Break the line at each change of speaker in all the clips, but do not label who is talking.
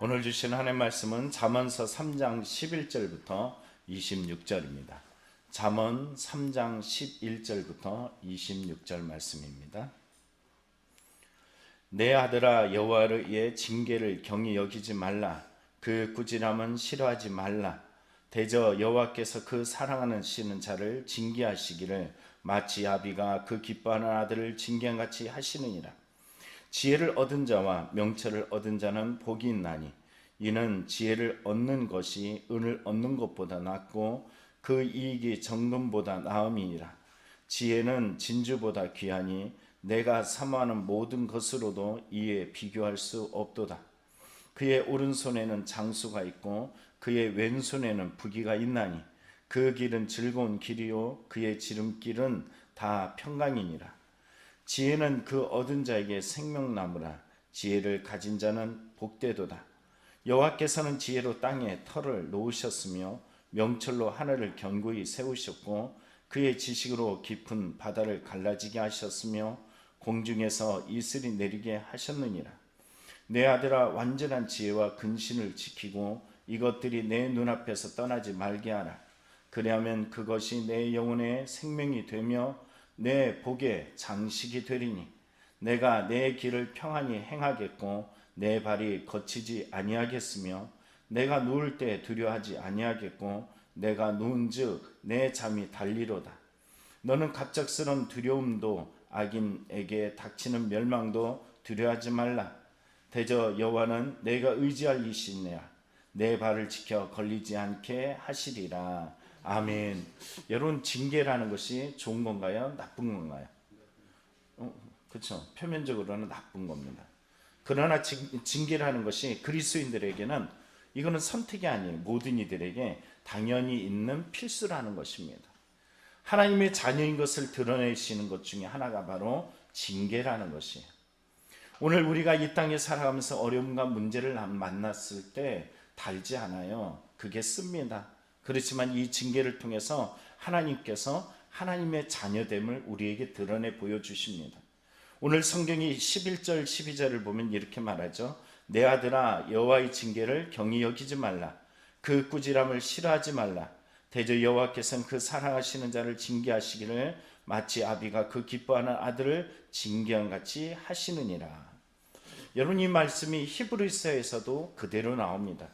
오늘 주신 하나님의 말씀은 잠언서 3장 11절부터 26절입니다. 잠언 3장 11절부터 26절 말씀입니다. 내 아들아, 여호와의 징계를 경히 여기지 말라. 그 꾸지람은 싫어하지 말라. 대저 여호와께서 그 사랑하는 자를 징계하시기를 마치 아비가 그 기뻐하는 아들을 징계한 같이 하시느니라. 지혜를 얻은 자와 명철을 얻은 자는 복이 있나니 이는 지혜를 얻는 것이 은을 얻는 것보다 낫고 그 이익이 정금보다 나음이니라. 지혜는 진주보다 귀하니 내가 사모하는 모든 것으로도 이에 비교할 수 없도다. 그의 오른손에는 장수가 있고 그의 왼손에는 부귀가 있나니 그 길은 즐거운 길이요 그의 지름길은 다 평강이니라. 지혜는 그 얻은 자에게 생명나무라. 지혜를 가진 자는 복되도다. 여호와께서는 지혜로 땅에 터를 놓으셨으며 명철로 하늘을 견고히 세우셨고 그의 지식으로 깊은 바다를 갈라지게 하셨으며 공중에서 이슬이 내리게 하셨느니라. 내 아들아, 완전한 지혜와 근신을 지키고 이것들이 내 눈앞에서 떠나지 말게 하라. 그리하면 그것이 내 영혼의 생명이 되며 내 복의 장식이 되리니 내가 내 길을 평안히 행하겠고 내 발이 거치지 아니하겠으며 내가 누울 때 두려워하지 아니하겠고 내가 누운즉 내 잠이 달리로다. 너는 갑작스러운 두려움도 악인에게 닥치는 멸망도 두려워하지 말라. 대저 여호와는 내가 의지할 이시니라. 내 발을 지켜 걸리지 않게 하시리라. 아멘. 여러분, 징계라는 것이 좋은 건가요? 나쁜 건가요? 그렇죠. 표면적으로는 나쁜 겁니다. 그러나 징계라는 것이 그리스도인들에게는 이거는 선택이 아니에요. 모든 이들에게 당연히 있는 필수라는 것입니다. 하나님의 자녀인 것을 드러내시는 것 중에 하나가 바로 징계라는 것이에요. 오늘 우리가 이 땅에 살아가면서 어려움과 문제를 만났을 때 달지 않아요. 그게 씁니다. 그렇지만 이 징계를 통해서 하나님께서 하나님의 자녀됨을 우리에게 드러내 보여주십니다. 오늘 성경이 11절 12절을 보면 이렇게 말하죠. 내 아들아, 여호와의 징계를 경히 여기지 말라. 그 꾸지람을 싫어하지 말라. 대저 여호와께서는 그 사랑하시는 자를 징계하시기를 마치 아비가 그 기뻐하는 아들을 징계한 같이 하시느니라. 여러분, 이 말씀이 히브리서에서도 그대로 나옵니다.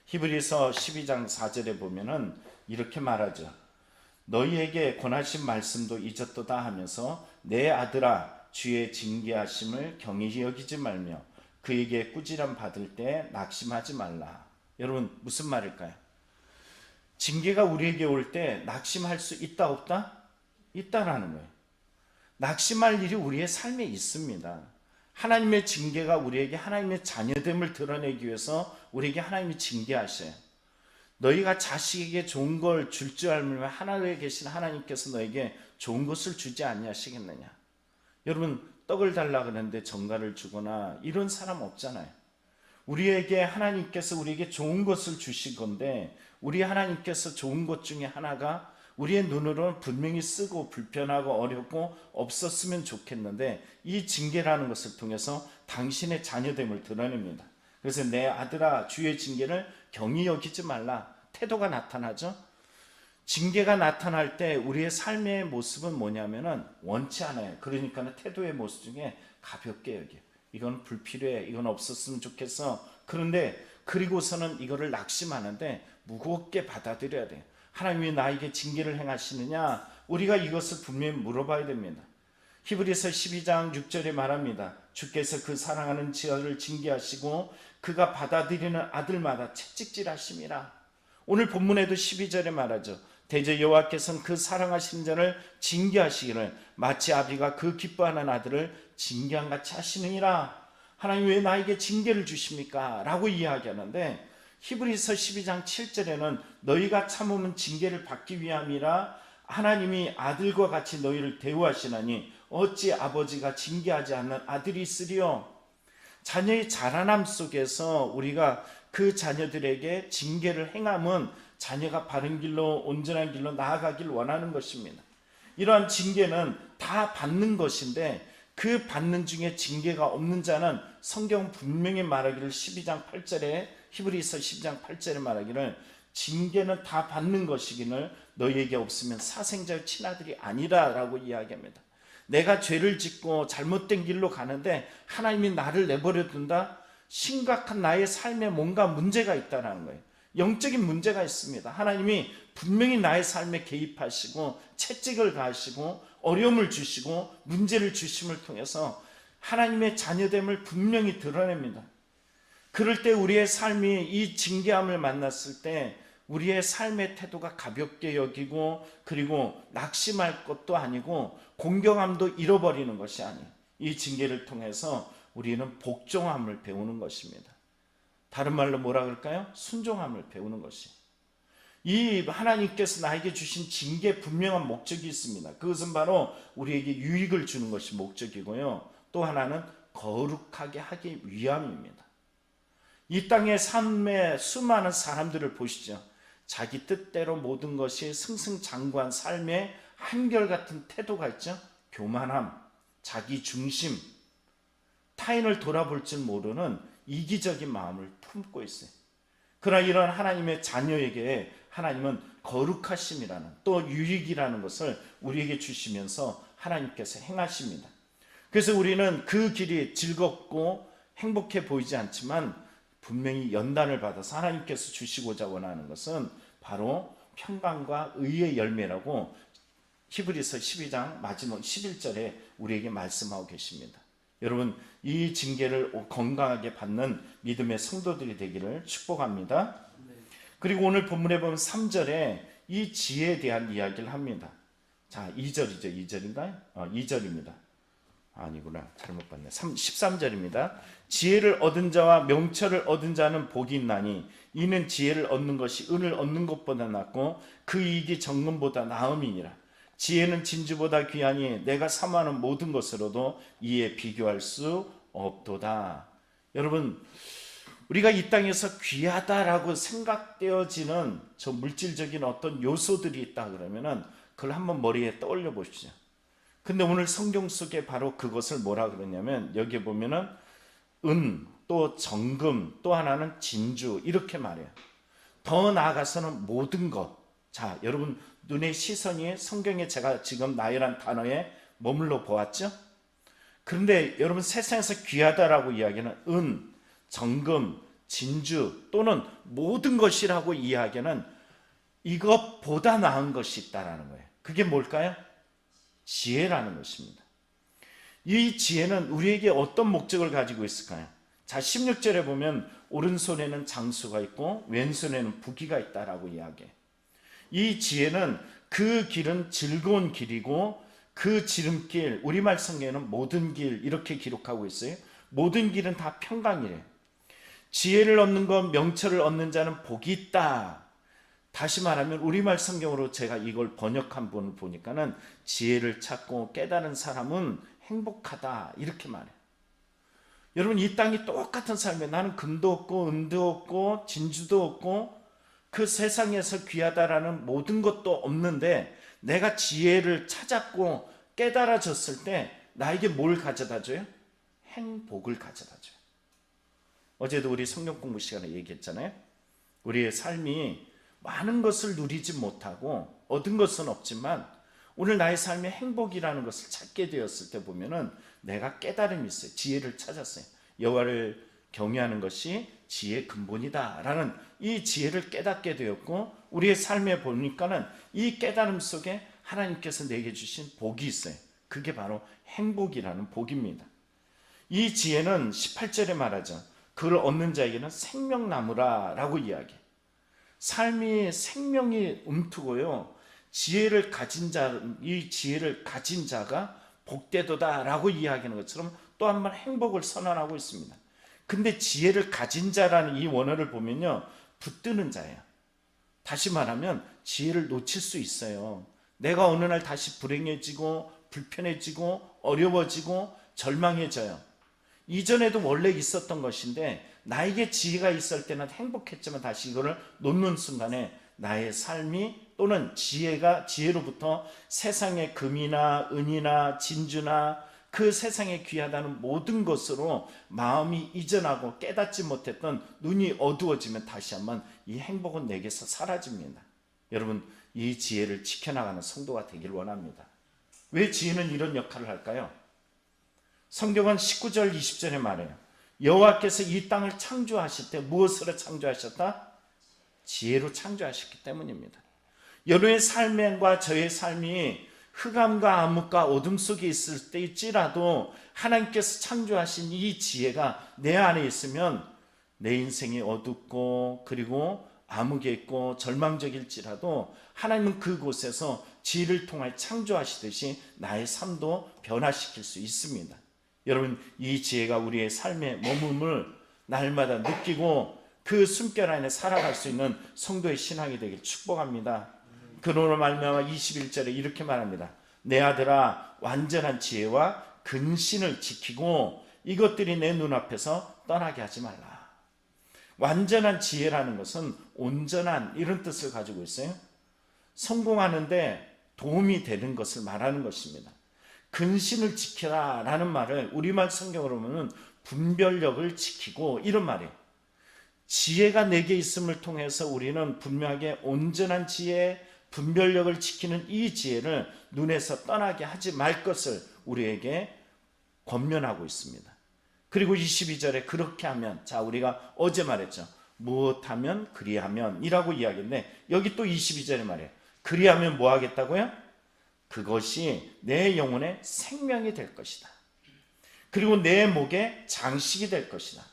히브리서 12장 4절에 보면은 이렇게 말하죠. 너희에게 권하신 말씀도 잊었도다 하면서 내 아들아, 주의 징계하심을 경히 여기지 말며 그에게 꾸지람 받을 때 낙심하지 말라. 여러분, 무슨 말일까요? 징계가 우리에게 올 때 낙심할 수 있다 없다? 있다라는 거예요. 낙심할 일이 우리의 삶에 있습니다. 하나님의 징계가 우리에게 하나님의 자녀됨을 드러내기 위해서 우리에게 하나님이 징계하셔요. 너희가 자식에게 좋은 걸 줄 줄 알면 하늘에 계신 하나님께서 너에게 좋은 것을 주지 아니하시겠느냐. 여러분, 떡을 달라 그러는데 전갈을 주거나 이런 사람 없잖아요. 우리에게 하나님께서 우리에게 좋은 것을 주신 건데 우리 하나님께서 좋은 것 중에 하나가 우리의 눈으로는 분명히 쓰고 불편하고 어렵고 없었으면 좋겠는데 이 징계라는 것을 통해서 당신의 자녀됨을 드러냅니다. 그래서 내 아들아, 주의 징계를 경히 여기지 말라. 태도가 나타나죠. 징계가 나타날 때 우리의 삶의 모습은 뭐냐면은 원치 않아요. 그러니까 태도의 모습 중에 가볍게 여겨요. 이건 불필요해. 이건 없었으면 좋겠어. 그런데 그리고서는 이거를 낙심하는데 무겁게 받아들여야 돼요. 하나님이 나에게 징계를 행하시느냐? 우리가 이것을 분명히 물어봐야 됩니다. 히브리서 12장 6절에 말합니다. 주께서 그 사랑하는 자를 징계하시고 그가 받아들이는 아들마다 채찍질하심이라. 오늘 본문에도 12절에 말하죠. 대저 여호와께서는 그 사랑하시는 자를 징계하시기를 마치 아비가 그 기뻐하는 아들을 징계한 같이 하시느니라. 하나님 왜 나에게 징계를 주십니까? 라고 이야기하는데 히브리서 12장 7절에는 너희가 참으면 징계를 받기 위함이라 하나님이 아들과 같이 너희를 대우하시나니 어찌 아버지가 징계하지 않는 아들이 있으리요. 자녀의 자라남 속에서 우리가 그 자녀들에게 징계를 행함은 자녀가 바른 길로 온전한 길로 나아가길 원하는 것입니다. 이러한 징계는 다 받는 것인데 그 받는 중에 징계가 없는 자는 성경 분명히 말하기를 12장 8절에 히브리서 12장 8절에 말하기를 징계는 다 받는 것이기를 너희에게 없으면 사생자의 친아들이 아니라라고 이야기합니다. 내가 죄를 짓고 잘못된 길로 가는데 하나님이 나를 내버려 둔다? 심각한 나의 삶에 뭔가 문제가 있다는 거예요. 영적인 문제가 있습니다. 하나님이 분명히 나의 삶에 개입하시고 채찍을 가하시고 어려움을 주시고 문제를 주심을 통해서 하나님의 자녀됨을 분명히 드러냅니다. 그럴 때 우리의 삶이 이 징계함을 만났을 때 우리의 삶의 태도가 가볍게 여기고 그리고 낙심할 것도 아니고 공경함도 잃어버리는 것이 아니에요. 이 징계를 통해서 우리는 복종함을 배우는 것입니다. 다른 말로 뭐라 그럴까요? 순종함을 배우는 것이에요. 이 하나님께서 나에게 주신 징계에 분명한 목적이 있습니다. 그것은 바로 우리에게 유익을 주는 것이 목적이고요. 또 하나는 거룩하게 하기 위함입니다. 이 땅의 삶의 수많은 사람들을 보시죠. 자기 뜻대로 모든 것이 승승장구한 삶의 한결같은 태도가 있죠. 교만함, 자기 중심, 타인을 돌아볼 줄 모르는 이기적인 마음을 품고 있어요. 그러나 이런 하나님의 자녀에게 하나님은 거룩하심이라는 또 유익이라는 것을 우리에게 주시면서 하나님께서 행하십니다. 그래서 우리는 그 길이 즐겁고 행복해 보이지 않지만 분명히 연단을 받아서 하나님께서 주시고자 원하는 것은 바로 평강과 의의 열매라고 히브리서 12장 마지막 11절에 우리에게 말씀하고 계십니다. 여러분, 이 징계를 건강하게 받는 믿음의 성도들이 되기를 축복합니다. 그리고 오늘 본문에 보면 3절에 이 지혜에 대한 이야기를 합니다. 자, 2절이죠. 2절인가요? 2절입니다. 아니구나. 잘못 봤네. 13절입니다. 지혜를 얻은 자와 명철을 얻은 자는 복이 있나니 이는 지혜를 얻는 것이 은을 얻는 것보다 낫고 그 이익이 정금보다 나음이니라. 지혜는 진주보다 귀하니 내가 사모하는 모든 것으로도 이에 비교할 수 없도다. 여러분, 우리가 이 땅에서 귀하다라고 생각되어지는 저 물질적인 어떤 요소들이 있다 그러면은 그걸 한번 머리에 떠올려 보십시오. 근데 오늘 성경 속에 바로 그것을 뭐라 그러냐면 여기에 보면은 은, 또 정금, 또 하나는 진주 이렇게 말해요. 더 나아가서는 모든 것. 자, 여러분 눈의 시선이 성경에 제가 지금 나열한 단어에 머물러 보았죠? 그런데 여러분 세상에서 귀하다라고 이야기하는 은, 정금, 진주 또는 모든 것이라고 이야기하는 이것보다 나은 것이 있다라는 거예요. 그게 뭘까요? 지혜라는 것입니다. 이 지혜는 우리에게 어떤 목적을 가지고 있을까요? 자, 16절에 보면 오른손에는 장수가 있고 왼손에는 부귀가 있다라고 이야기해요. 이 지혜는 그 길은 즐거운 길이고 그 지름길, 우리말 성경에는 모든 길 이렇게 기록하고 있어요. 모든 길은 다 평강이래요. 지혜를 얻는 것, 명철을 얻는 자는 복이 있다. 다시 말하면 우리말 성경으로 제가 이걸 번역한 분을 보니까는 지혜를 찾고 깨달은 사람은 행복하다 이렇게 말해요. 여러분, 이 땅이 똑같은 삶에 나는 금도 없고 은도 없고 진주도 없고 그 세상에서 귀하다라는 모든 것도 없는데 내가 지혜를 찾았고 깨달아졌을 때 나에게 뭘 가져다 줘요? 행복을 가져다 줘요. 어제도 우리 성경 공부 시간에 얘기했잖아요. 우리의 삶이 많은 것을 누리지 못하고 얻은 것은 없지만 오늘 나의 삶의 행복이라는 것을 찾게 되었을 때 보면은 내가 깨달음이 있어요. 지혜를 찾았어요. 여호와를 경외하는 것이 지혜의 근본이다라는 이 지혜를 깨닫게 되었고 우리의 삶에 보니까는 이 깨달음 속에 하나님께서 내게 주신 복이 있어요. 그게 바로 행복이라는 복입니다. 이 지혜는 18절에 말하죠. 그를 얻는 자에게는 생명나무라라고 이야기해요. 삶이 생명이 움트고요. 지혜를 가진 자, 이 지혜를 가진 자가 복되도다라고 이야기하는 것처럼 또 한 번 행복을 선언하고 있습니다. 근데 지혜를 가진 자라는 이 원어를 보면요, 붙드는 자예요. 다시 말하면 지혜를 놓칠 수 있어요. 내가 어느 날 다시 불행해지고 불편해지고 어려워지고 절망해져요. 이전에도 원래 있었던 것인데 나에게 지혜가 있을 때는 행복했지만 다시 이거를 놓는 순간에 나의 삶이 또는 지혜로부터 세상의 금이나 은이나 진주나 그 세상에 귀하다는 모든 것으로 마음이 이전하고 깨닫지 못했던 눈이 어두워지면 다시 한번 이 행복은 내게서 사라집니다. 여러분, 이 지혜를 지켜나가는 성도가 되길 원합니다. 왜 지혜는 이런 역할을 할까요? 성경은 19절 20절에 말해요. 여호와께서 이 땅을 창조하실 때 무엇으로 창조하셨다? 지혜로 창조하셨기 때문입니다. 여러분의 삶과 저의 삶이 흑암과 암흑과 어둠 속에 있을 때일지라도 하나님께서 창조하신 이 지혜가 내 안에 있으면 내 인생이 어둡고 그리고 암흑에 있고 절망적일지라도 하나님은 그곳에서 지혜를 통해 창조하시듯이 나의 삶도 변화시킬 수 있습니다. 여러분, 이 지혜가 우리의 삶의 머금을 날마다 느끼고 그 숨결 안에 살아갈 수 있는 성도의 신앙이 되길 축복합니다. 그러므로 말미암아 21절에 이렇게 말합니다. 내 아들아, 완전한 지혜와 근신을 지키고 이것들이 내 눈앞에서 떠나게 하지 말라. 완전한 지혜라는 것은 온전한 이런 뜻을 가지고 있어요. 성공하는데 도움이 되는 것을 말하는 것입니다. 근신을 지키라 라는 말을 우리말 성경으로 보면 분별력을 지키고 이런 말이에요. 지혜가 내게 있음을 통해서 우리는 분명하게 온전한 지혜, 분별력을 지키는 이 지혜를 눈에서 떠나게 하지 말 것을 우리에게 권면하고 있습니다. 그리고 22절에 그렇게 하면, 자, 우리가 어제 말했죠. 무엇하면 그리하면 이라고 이야기했는데 여기 또 22절에 말해요. 그리하면 뭐 하겠다고요? 그것이 내 영혼의 생명이 될 것이다. 그리고 내 목에 장식이 될 것이다.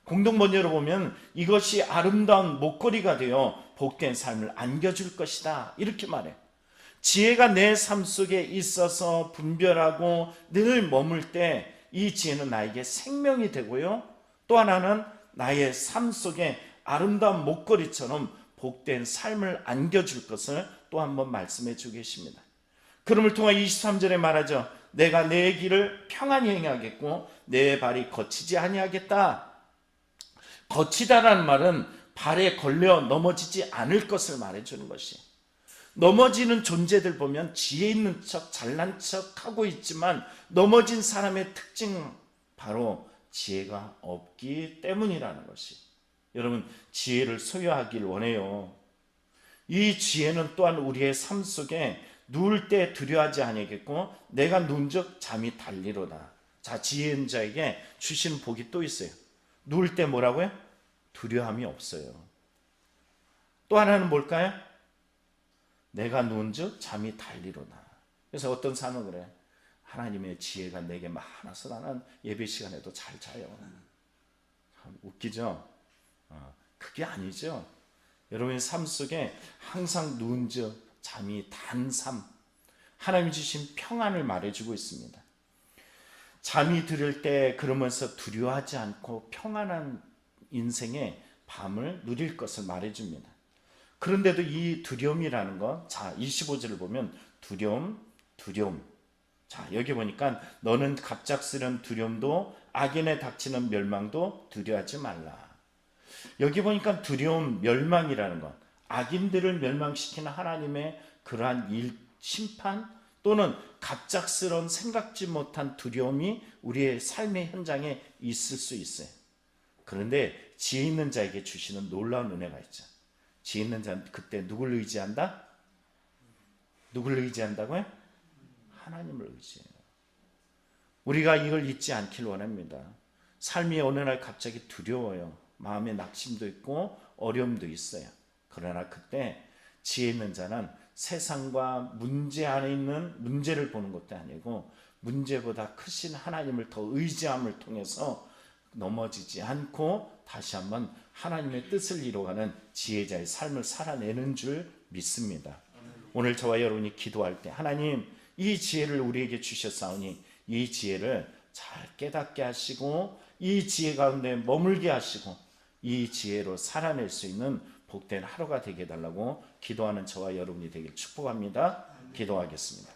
공동번역으로 보면 이것이 아름다운 목걸이가 되어 복된 삶을 안겨줄 것이다. 이렇게 말해. 지혜가 내 삶 속에 있어서 분별하고 늘 머물 때 이 지혜는 나에게 생명이 되고요. 또 하나는 나의 삶 속에 아름다운 목걸이처럼 복된 삶을 안겨줄 것을 또 한 번 말씀해 주고 계십니다. 그럼을 통해 23절에 말하죠. 내가 내 길을 평안히 행하겠고 내 발이 거치지 아니하겠다. 거치다라는 말은 발에 걸려 넘어지지 않을 것을 말해주는 것이. 넘어지는 존재들 보면 지혜 있는 척 잘난 척 하고 있지만 넘어진 사람의 특징은 바로 지혜가 없기 때문이라는 것이. 여러분, 지혜를 소유하길 원해요. 이 지혜는 또한 우리의 삶 속에 누울 때 두려워하지 아니하겠고 내가 누운즉 잠이 달리로다. 자, 지혜 있는 자에게 주시는 복이 또 있어요. 누울 때 뭐라고요? 두려움이 없어요. 또 하나는 뭘까요? 내가 누운즉 잠이 달리로다. 그래서 어떤 사람은 그래. 하나님의 지혜가 내게 많아서 나는 예배 시간에도 잘 자요. 참 웃기죠? 그게 아니죠. 여러분의 삶 속에 항상 누운즉 잠이 단 삶, 하나님이 주신 평안을 말해주고 있습니다. 잠이 들을 때 그러면서 두려워하지 않고 평안한 인생의 밤을 누릴 것을 말해줍니다. 그런데도 이 두려움이라는 것, 자, 25절을 보면 두려움. 자, 여기 보니까 너는 갑작스런 두려움도 악인에 닥치는 멸망도 두려워하지 말라. 여기 보니까 두려움, 멸망이라는 것, 악인들을 멸망시키는 하나님의 그러한 심판 또는 갑작스러운 생각지 못한 두려움이 우리의 삶의 현장에 있을 수 있어요. 그런데 지혜 있는 자에게 주시는 놀라운 은혜가 있죠. 지혜 있는 자는 그때 누굴 의지한다? 누굴 의지한다고요? 하나님을 의지해요. 우리가 이걸 잊지 않길 원합니다. 삶이 어느 날 갑자기 두려워요. 마음에 낙심도 있고 어려움도 있어요. 그러나 그때 지혜 있는 자는 세상과 문제 안에 있는 문제를 보는 것도 아니고 문제보다 크신 하나님을 더 의지함을 통해서 넘어지지 않고 다시 한번 하나님의 뜻을 이루어가는 지혜자의 삶을 살아내는 줄 믿습니다. 오늘 저와 여러분이 기도할 때 하나님, 이 지혜를 우리에게 주셨사오니 이 지혜를 잘 깨닫게 하시고 이 지혜 가운데 머물게 하시고 이 지혜로 살아낼 수 있는 복된 하루가 되게 해달라고 기도하는 저와 여러분이 되길 축복합니다. 기도하겠습니다.